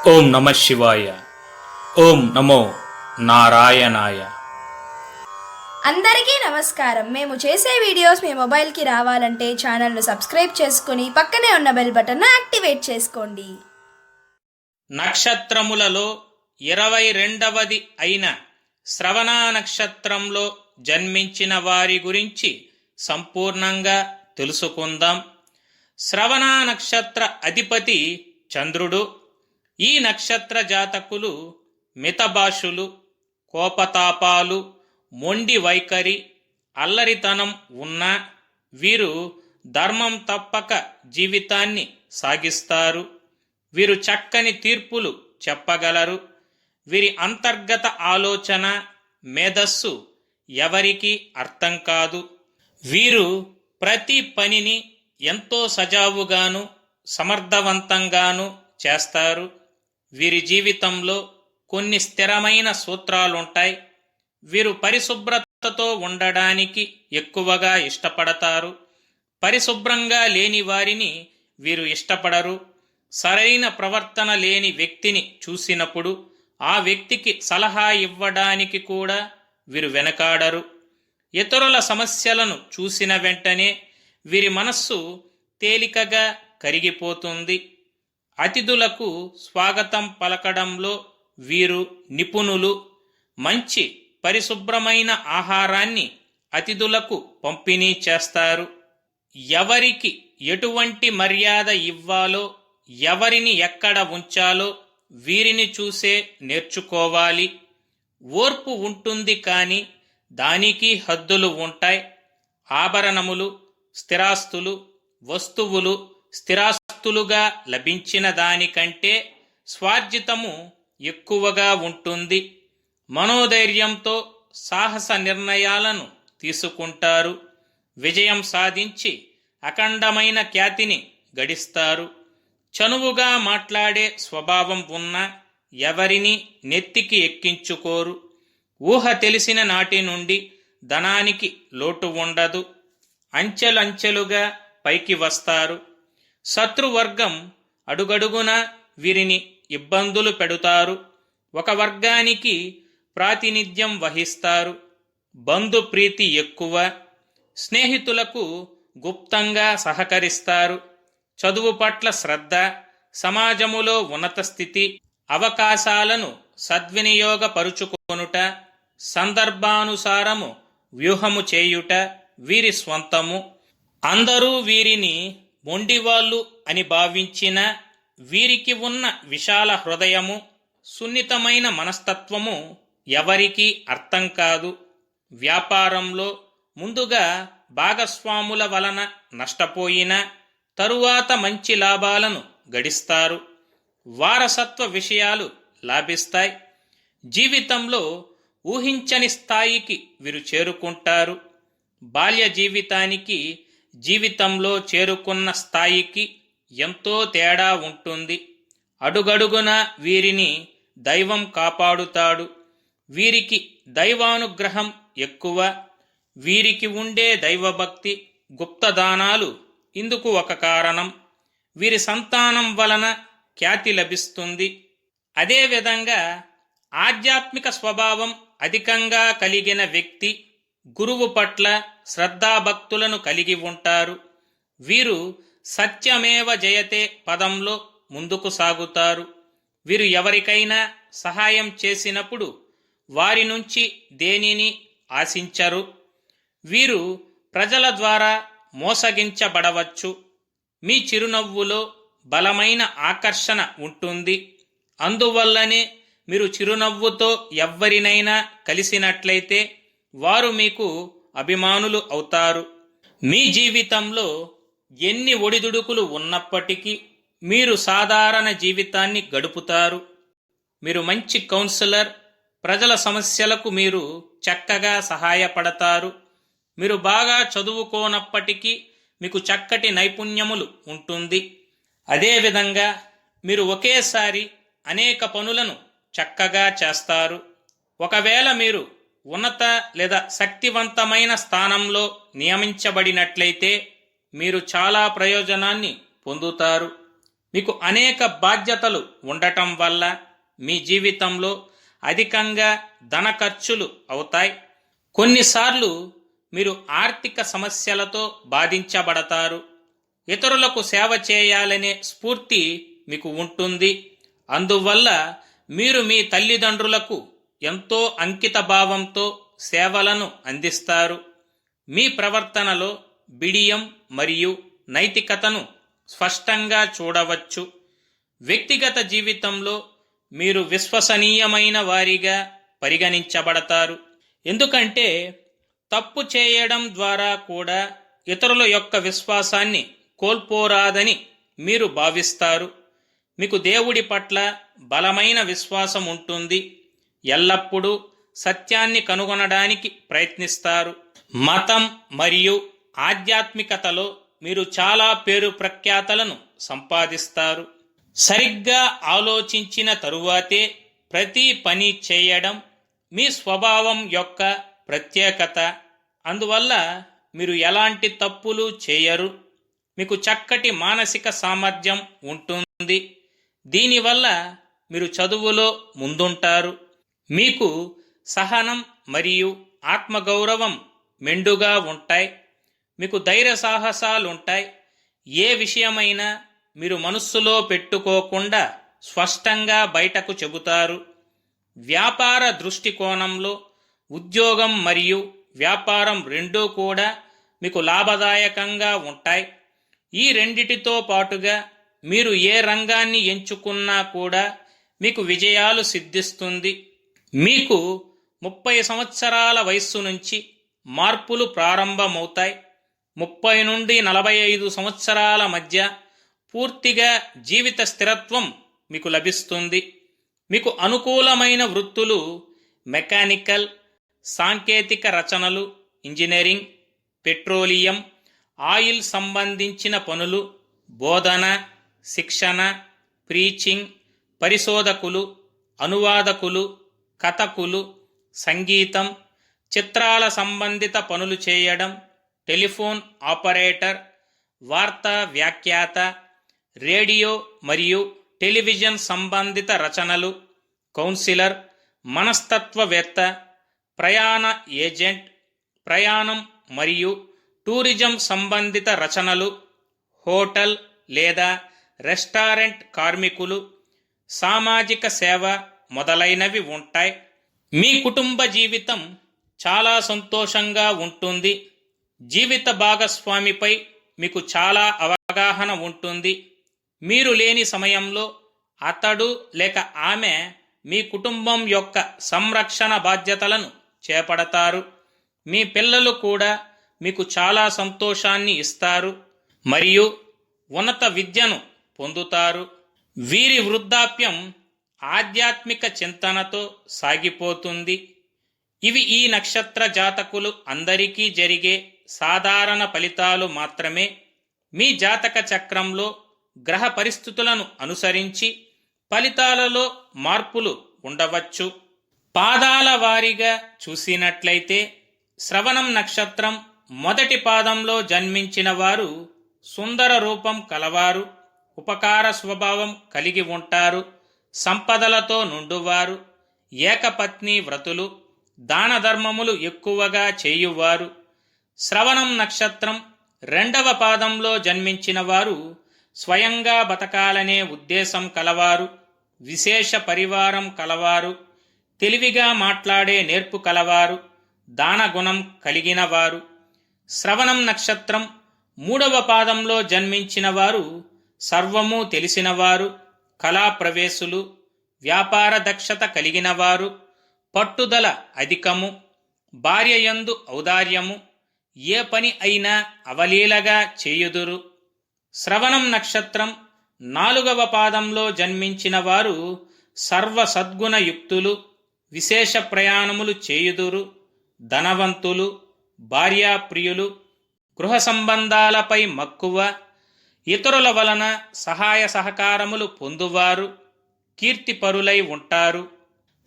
ఓం నమ శివాయ. ఓం నమో నారాయణాయ. అందరికీ నమస్కారం. మేము చేసే వీడియోస్ మీ మొబైల్కి రావాలంటే ఛానల్ను సబ్స్క్రైబ్ చేసుకుని పక్కనే ఉన్న బెల్ బటన్ను యాక్టివేట్ చేసుకోండి. నక్షత్రములలో 22వది అయిన శ్రవణ నక్షత్రంలో జన్మించిన వారి గురించి సంపూర్ణంగా తెలుసుకుందాం. శ్రవణ నక్షత్ర అధిపతి చంద్రుడు. ఈ నక్షత్ర జాతకులు మితభాషులు, కోపతాపాలు, మొండి వైఖరి, అల్లరితనం ఉన్నా వీరు ధర్మం తప్పక జీవితాన్ని సాగిస్తారు. వీరు చక్కని తీర్పులు చెప్పగలరు. వీరి అంతర్గత ఆలోచన, మేధస్సు ఎవరికీ అర్థం కాదు. వీరు ప్రతి పనిని ఎంతో సజావుగాను సమర్థవంతంగాను చేస్తారు. వీరి జీవితంలో కొన్ని స్థిరమైన సూత్రాలుంటాయి. వీరు పరిశుభ్రతతో ఉండడానికి ఎక్కువగా ఇష్టపడతారు. పరిశుభ్రంగా లేని వారిని వీరు ఇష్టపడరు. సరైన ప్రవర్తన లేని వ్యక్తిని చూసినప్పుడు ఆ వ్యక్తికి సలహా ఇవ్వడానికి కూడా వీరు వెనకాడరు. ఇతరుల సమస్యలను చూసిన వెంటనే వీరి మనస్సు తేలికగా కరిగిపోతుంది. అతిథులకు స్వాగతం పలకడంలో వీరు నిపుణులు. మంచి పరిశుభ్రమైన ఆహారాన్ని అతిథులకు పంపిణీ చేస్తారు. ఎవరికి ఎటువంటి మర్యాద ఇవ్వాలో, ఎవరిని ఎక్కడ ఉంచాలో వీరిని చూసే నేర్చుకోవాలి. ఓర్పు ఉంటుంది కానీ దానికి హద్దులు ఉంటాయి. ఆభరణములు, స్థిరాస్తులు, వస్తువులు స్థిరాస్తులుగా లభించిన దానికంటే స్వార్జితము ఎక్కువగా ఉంటుంది. మనోధైర్యంతో సాహస నిర్ణయాలను తీసుకుంటారు. విజయం సాధించి అఖండమైన ఖ్యాతిని గడిస్తారు. చనువుగా మాట్లాడే స్వభావం ఉన్న ఎవరిని నెత్తికి ఎక్కించుకోరు. ఊహ తెలిసిన నాటి నుండి ధనానికి లోటు ఉండదు. అంచెలంచెలుగా పైకి వస్తారు. శత్రువర్గం అడుగడుగున వీరిని ఇబ్బందులు పెడుతారు. ఒక వర్గానికి ప్రాతినిధ్యం వహిస్తారు. బంధుప్రీతి ఎక్కువ. స్నేహితులకు గుప్తంగా సహకరిస్తారు. చదువు పట్ల శ్రద్ధ, సమాజములో ఉన్నత స్థితి, అవకాశాలను సద్వినియోగపరుచుకొనుట, సందర్భానుసారము వ్యూహము చేయుట వీరి స్వంతము. అందరూ వీరిని మొండివాళ్ళు అని భావించిన వీరికి ఉన్న విశాల హృదయము, సున్నితమైన మనస్తత్వము ఎవరికీ అర్థం కాదు. వ్యాపారంలో ముందుగా భాగస్వాముల వలన నష్టపోయినా తరువాత మంచి లాభాలను గడిస్తారు. వారసత్వ విషయాలు లాభిస్తాయి. జీవితంలో ఊహించని స్థాయికి వీరు చేరుకుంటారు. బాల్య జీవితానికి జీవితంలో చేరుకున్న స్థాయికి ఎంతో తేడా ఉంటుంది. అడుగడుగున వీరిని దైవం కాపాడుతాడు. వీరికి దైవానుగ్రహం ఎక్కువ. వీరికి ఉండే దైవభక్తి, గుప్తదానాలు ఇందుకు ఒక కారణం. వీరి సంతానం వలన ఖ్యాతి లభిస్తుంది. అదేవిధంగా ఆధ్యాత్మిక స్వభావం అధికంగా కలిగిన వ్యక్తి గురువు పట్ల శ్రద్ధాభక్తులను కలిగి ఉంటారు. వీరు సత్యమేవ జయతే పదంలో ముందుకు సాగుతారు. వీరు ఎవరికైనా సహాయం చేసినప్పుడు వారి నుంచి దేనిని ఆశించరు. వీరు ప్రజల ద్వారా మోసగించబడవచ్చు. మీ చిరునవ్వులో బలమైన ఆకర్షణ ఉంటుంది. అందువల్లనే మీరు చిరునవ్వుతో ఎవ్వరినైనా కలిసినట్లయితే వారు మీకు అభిమానులు అవుతారు. మీ జీవితంలో ఎన్ని ఒడిదుడుకులు ఉన్నప్పటికీ మీరు సాధారణ జీవితాన్ని గడుపుతారు. మీరు మంచి కౌన్సిలర్. ప్రజల సమస్యలకు మీరు చక్కగా సహాయపడతారు. మీరు బాగా చదువుకోనప్పటికీ మీకు చక్కటి నైపుణ్యములు ఉంటుంది. అదేవిధంగా మీరు ఒకేసారి అనేక పనులను చక్కగా చేస్తారు. ఒకవేళ మీరు ఉన్నత లేదా శక్తివంతమైన స్థానంలో నియమించబడినట్లయితే మీరు చాలా ప్రయోజనాన్ని పొందుతారు. మీకు అనేక బాధ్యతలు ఉండటం వల్ల మీ జీవితంలో అధికంగా ధన ఖర్చులు అవుతాయి. కొన్నిసార్లు మీరు ఆర్థిక సమస్యలతో బాధించబడతారు. ఇతరులకు సేవ చేయాలనే స్ఫూర్తి మీకు ఉంటుంది. అందువల్ల మీరు మీ తల్లిదండ్రులకు ఎంతో అంకితభావంతో సేవలను అందిస్తారు. మీ ప్రవర్తనలో బిడియం మరియు నైతికతను స్పష్టంగా చూడవచ్చు. వ్యక్తిగత జీవితంలో మీరు విశ్వసనీయమైన వారిగా పరిగణించబడతారు. ఎందుకంటే తప్పు చేయడం ద్వారా కూడా ఇతరుల యొక్క విశ్వాసాన్ని కోల్పోరాదని మీరు భావిస్తారు. మీకు దేవుడి పట్ల బలమైన విశ్వాసం ఉంటుంది. ఎల్లప్పుడూ సత్యాన్ని కనుగొనడానికి ప్రయత్నిస్తారు. మతం మరియు ఆధ్యాత్మికతలో మీరు చాలా పేరు ప్రఖ్యాతలను సంపాదిస్తారు. సరిగ్గా ఆలోచించిన తరువాతే ప్రతి పని చేయడం మీ స్వభావం యొక్క ప్రత్యేకత. అందువల్ల మీరు ఎలాంటి తప్పులు చేయరు. మీకు చక్కటి మానసిక సామర్థ్యం ఉంటుంది. దీనివల్ల మీరు చదువులో ముందుంటారు. మీకు సహనం మరియు ఆత్మగౌరవం మెండుగా ఉంటాయి. మీకు ధైర్య సాహసాలుంటాయి. ఏ విషయమైనా మీరు మనస్సులో పెట్టుకోకుండా స్పష్టంగా బయటకు చెబుతారు. వ్యాపార దృష్టికోణంలో ఉద్యోగం మరియు వ్యాపారం రెండూ కూడా మీకు లాభదాయకంగా ఉంటాయి. ఈ రెండిటితో పాటుగా మీరు ఏ రంగాన్ని ఎంచుకున్నా కూడా మీకు విజయాలు సిద్ధిస్తుంది. మీకు 30 సంవత్సరాల వయస్సు నుంచి మార్పులు ప్రారంభమవుతాయి. 30 నుండి 45 సంవత్సరాల మధ్య పూర్తిగా జీవిత స్థిరత్వం మీకు లభిస్తుంది. మీకు అనుకూలమైన వృత్తులు మెకానికల్, సాంకేతిక రచనలు, ఇంజనీరింగ్, పెట్రోలియం, ఆయిల్ సంబంధించిన పనులు, బోధన, శిక్షణ, ప్రీచింగ్, పరిశోధకులు, అనువాదకులు, కథకులు, సంగీతం, చిత్రాల సంబంధిత పనులు చేయడం, టెలిఫోన్ ఆపరేటర్, వార్తా వ్యాఖ్యాత, రేడియో మరియు టెలివిజన్ సంబంధిత రచనలు, కౌన్సిలర్, మనస్తత్వవేత్త, ప్రయాణ ఏజెంట్, ప్రయాణం మరియు టూరిజం సంబంధిత రచనలు, హోటల్ లేదా రెస్టారెంట్ కార్మికులు, సామాజిక సేవ మొదలైనవి ఉంటాయి. మీ కుటుంబ జీవితం చాలా సంతోషంగా ఉంటుంది. జీవిత భాగస్వామిపై మీకు చాలా అవగాహన ఉంటుంది. మీరు లేని సమయంలో అతడు లేక ఆమె మీ కుటుంబం యొక్క సంరక్షణ బాధ్యతలను చేపడతారు. మీ పిల్లలు కూడా మీకు చాలా సంతోషాన్ని ఇస్తారు మరియు ఉన్నత విద్యను పొందుతారు. వీరి వృద్ధాప్యం ఆధ్యాత్మిక చింతనతో సాగిపోతుంది. ఇవి ఈ నక్షత్ర జాతకులు అందరికీ జరిగే సాధారణ ఫలితాలు మాత్రమే. మీ జాతక చక్రంలో గ్రహ పరిస్థితులను అనుసరించి ఫలితాలలో మార్పులు ఉండవచ్చు. పాదాల వారీగా చూసినట్లయితే శ్రవణం నక్షత్రం మొదటి పాదంలో జన్మించిన వారు సుందర రూపం కలవారు, ఉపకార స్వభావం కలిగి ఉంటారు, సంపదలతో నుండువారు, ఏకపత్ని వ్రతులు, దాన ధర్మములు ఎక్కువగా చేయువారు. శ్రవణం నక్షత్రం రెండవ పాదంలో జన్మించిన వారు స్వయంగా బతకాలనే ఉద్దేశం కలవారు, విశేష పరివారం కలవారు, తెలివిగా మాట్లాడే నేర్పు కలవారు, దానగుణం కలిగినవారు. శ్రవణం నక్షత్రం మూడవ పాదంలో జన్మించిన వారు సర్వము తెలిసినవారు, కళాప్రవేశులు, వ్యాపార దక్షత కలిగినవారు, పట్టుదల అధికము, భార్యయందు ఔదార్యము, ఏ పని అయినా అవలీలగా చేయుదురు. శ్రవణం నక్షత్రం నాలుగవ పాదంలో జన్మించిన వారు సర్వ సద్గుణయుక్తులు, విశేష ప్రయాణములు చేయుదురు, ధనవంతులు, భార్యాప్రియులు, గృహ సంబంధాలపై మక్కువ, ఇతరుల వలన సహాయ సహకారములు పొందువారు, కీర్తిపరులై ఉంటారు.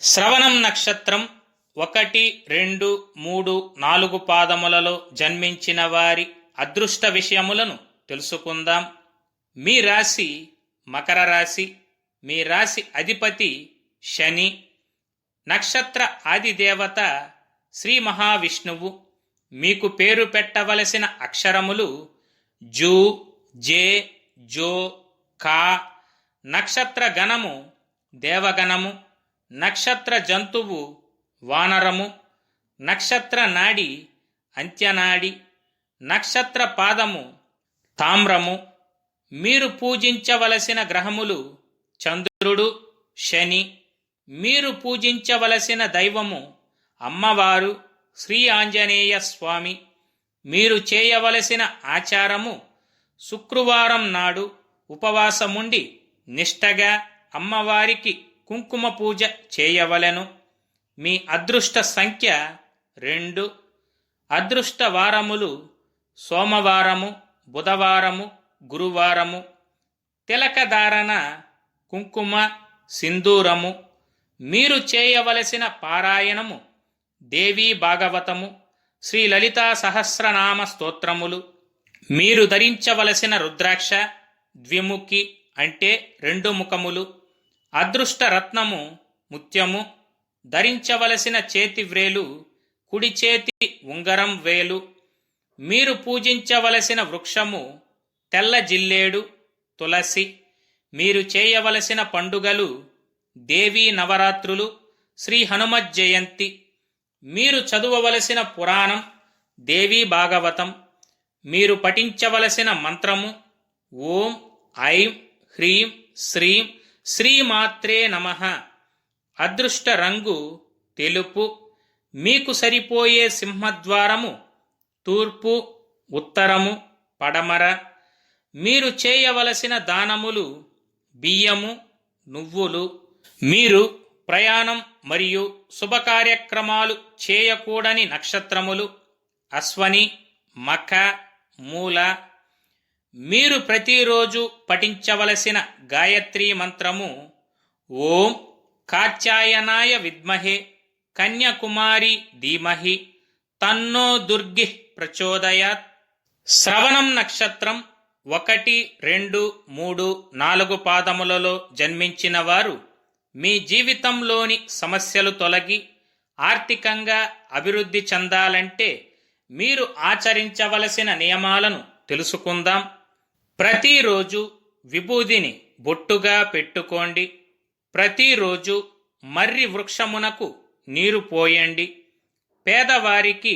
శ్రవణం నక్షత్రం 1, 2, 3, 4 పాదములలో జన్మించిన వారి అదృష్ట విషయములను తెలుసుకుందాం. మీ రాశి మకర రాశి. మీ రాశి అధిపతి శని. నక్షత్ర ఆదిదేవత శ్రీ మహావిష్ణువు. మీకు పేరు పెట్టవలసిన అక్షరములు జూ, జే, జో, కా. నక్షత్ర గణము దేవగణము. నక్షత్ర జంతువు వానరము. నక్షత్ర నాడి అంత్యనాడి. నక్షత్ర పాదము తామ్రము. మీరు పూజించవలసిన గ్రహములు చంద్రుడు, శని. మీరు పూజించవలసిన దైవము అమ్మవారు శ్రీ ఆంజనేయ స్వామి. మీరు చేయవలసిన ఆచారము శుక్రవారం నాడు ఉపవాసముండి నిష్టగా అమ్మవారికి కుంకుమ పూజ చేయవలెను. మీ అదృష్ట సంఖ్య 2. అదృష్ట వారములు సోమవారము, బుధవారము, గురువారము. తిలకధారణ కుంకుమ, సింధూరము. మీరు చేయవలసిన పారాయణము దేవీ భాగవతము, శ్రీ లలితా సహస్రనామ స్తోత్రములు. మీరు ధరించవలసిన రుద్రాక్ష ద్విముఖి అంటే 2 ముఖములు. అదృష్ట రత్నము ముత్యము. ధరించవలసిన చేతి వ్రేలు కుడి చేతి ఉంగరం వేలు. మీరు పూజించవలసిన వృక్షము తెల్ల జిల్లేడు, తులసి. మీరు చేయవలసిన పండుగలు దేవీ నవరాత్రులు, శ్రీ హనుమత్ జయంతి. మీరు చదువవలసిన పురాణం దేవీ భాగవతం. మీరు పఠించవలసిన మంత్రము ఓం ఐం హ్రీం శ్రీం శ్రీమాత్రే నమః. అదృష్ట రంగు తెలుపు. మీకు సరిపోయే సింహద్వారము తూర్పు, ఉత్తరము, పడమర. మీరు చేయవలసిన దానములు బియ్యము, నువ్వులు. మీరు ప్రయాణం మరియు శుభకార్యక్రమాలు చేయకూడని నక్షత్రములు అశ్వని, మఖ, మూల. మీరు ప్రతిరోజు పఠించవలసిన గాయత్రీ మంత్రము ఓం కాత్యాయనాయ విద్మహే కన్యాకుమారి ధీమహి తన్నో దుర్గి ప్రచోదయాత్. శ్రవణం నక్షత్రం 1, 2, 3, 4 పాదములలో జన్మించిన వారు మీ జీవితంలోని సమస్యలు తొలగి ఆర్థికంగా అభివృద్ధి చెందాలంటే మీరు ఆచరించవలసిన నియమాలను తెలుసుకుందాం. ప్రతిరోజు విభూదిని బొట్టుగా పెట్టుకోండి. ప్రతిరోజు మర్రి వృక్షమునకు నీరు పోయండి. పేదవారికి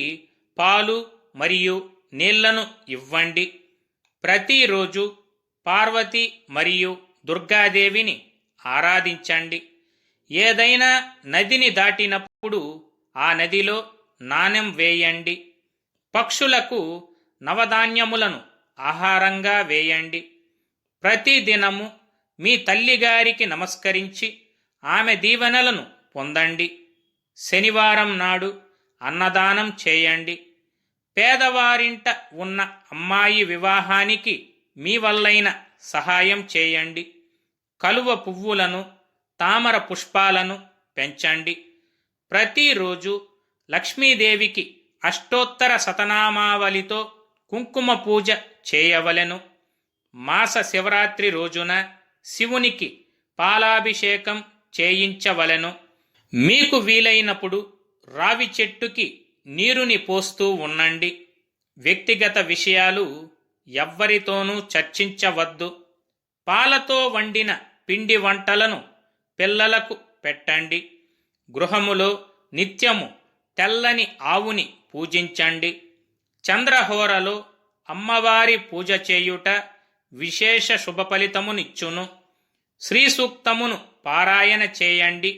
పాలు మరియు నీళ్లను ఇవ్వండి. ప్రతిరోజు పార్వతి మరియు దుర్గాదేవిని ఆరాధించండి. ఏదైనా నదిని దాటినప్పుడు ఆ నదిలో నాణెం వేయండి. పక్షులకు నవధాన్యములను ఆహారంగా వేయండి. ప్రతిదినము మీ తల్లిగారికి నమస్కరించి ఆమె దీవెనలను పొందండి. శనివారం నాడు అన్నదానం చేయండి. పేదవారింట ఉన్న అమ్మాయి వివాహానికి మీ వల్లైన సహాయం చేయండి. కలువ పువ్వులను, తామర పుష్పాలను పెంచండి. ప్రతిరోజు లక్ష్మీదేవికి అష్టోత్తర శతనామావళితో కుంకుమ పూజ చేయవలెను. మాస శివరాత్రి రోజున శివునికి పాలాభిషేకం చేయించవలెను. మీకు వీలైనప్పుడు రావి చెట్టుకి నీరుని పోస్తూ ఉండండి. వ్యక్తిగత విషయాలు ఎవ్వరితోనూ చర్చించవద్దు. పాలతో వండిన పిండి వంటలను పిల్లలకు పెట్టండి. గృహములో నిత్యము తెల్లని ఆవుని పూజించండి. చంద్రహోరలో అమ్మవారి పూజ చేయుట విశేష శుభఫలితమునిచ్చును. శ్రీ సూక్తమును పారాయణ చేయండి.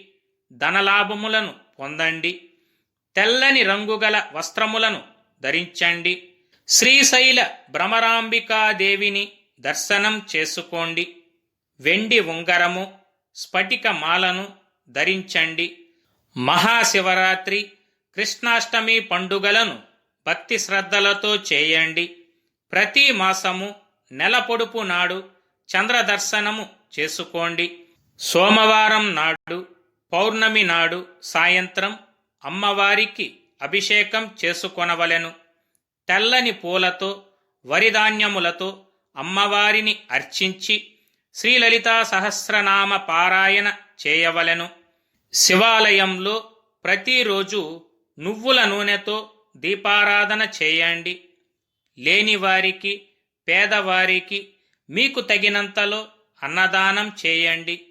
ధనలాభములను పొందండి. తెల్లని రంగుగల వస్త్రములను ధరించండి. శ్రీశైల భ్రమరాంబికాదేవిని దర్శనం చేసుకోండి. వెండి ఉంగరము, స్ఫటిక మాలను ధరించండి. మహాశివరాత్రి, కృష్ణాష్టమి పండుగలను భక్తి శ్రద్ధలతో చేయండి. ప్రతి మాసము నెల పొడుపు నాడు చంద్రదర్శనము చేసుకోండి. సోమవారం నాడు, పౌర్ణమి నాడు సాయంత్రం అమ్మవారికి అభిషేకం చేసుకొనవలెను. తెల్లని పూలతో, వరిధాన్యములతో అమ్మవారిని అర్చించి శ్రీలలితా సహస్రనామ పారాయణ చేయవలెను. శివాలయంలో ప్రతిరోజు నువ్వుల నూనెతో దీపారాధన చేయండి. లేనివారికి, పేదవారికి మీకు తగినంతలో అన్నదానం చేయండి.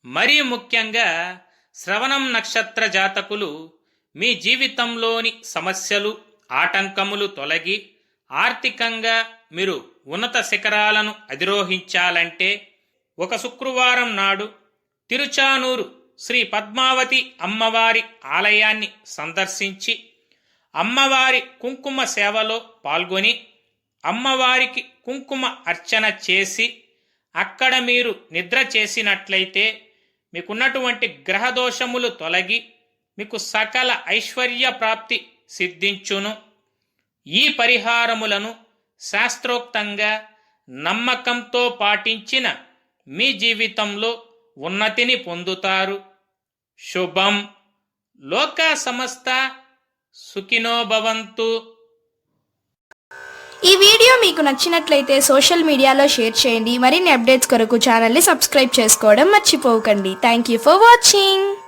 మరీ ముఖ్యంగా శ్రవణం నక్షత్ర జాతకులు మీ జీవితంలోని సమస్యలు, ఆటంకములు తొలగి ఆర్థికంగా మీరు ఉన్నత శిఖరాలను అధిరోహించాలంటే ఒక శుక్రవారం నాడు తిరుచానూరు శ్రీ పద్మావతి అమ్మవారి ఆలయాన్ని సందర్శించి అమ్మవారి కుంకుమ సేవలో పాల్గొని అమ్మవారికి కుంకుమ అర్చన చేసి అక్కడ మీరు నిద్ర చేసినట్లయితే మీకున్నటువంటి గ్రహదోషములు తొలగి మీకు సకల ఐశ్వర్య ప్రాప్తి సిద్ధించును. ఈ పరిహారములను శాస్త్రోక్తంగా నమ్మకంతో పాటించిన మీ జీవితంలో ఉన్నతిని పొందుతారు. శుభం. లోకా సమస్త సుఖినో భవంతు. ఈ వీడియో మీకు నచ్చినట్లయితే సోషల్ మీడియాలో షేర్ చేయండి. మరిన్ని అప్డేట్స్ కొరకు ఛానల్ని సబ్స్క్రైబ్ చేసుకోవడం మర్చిపోకండి. Thank you for watching.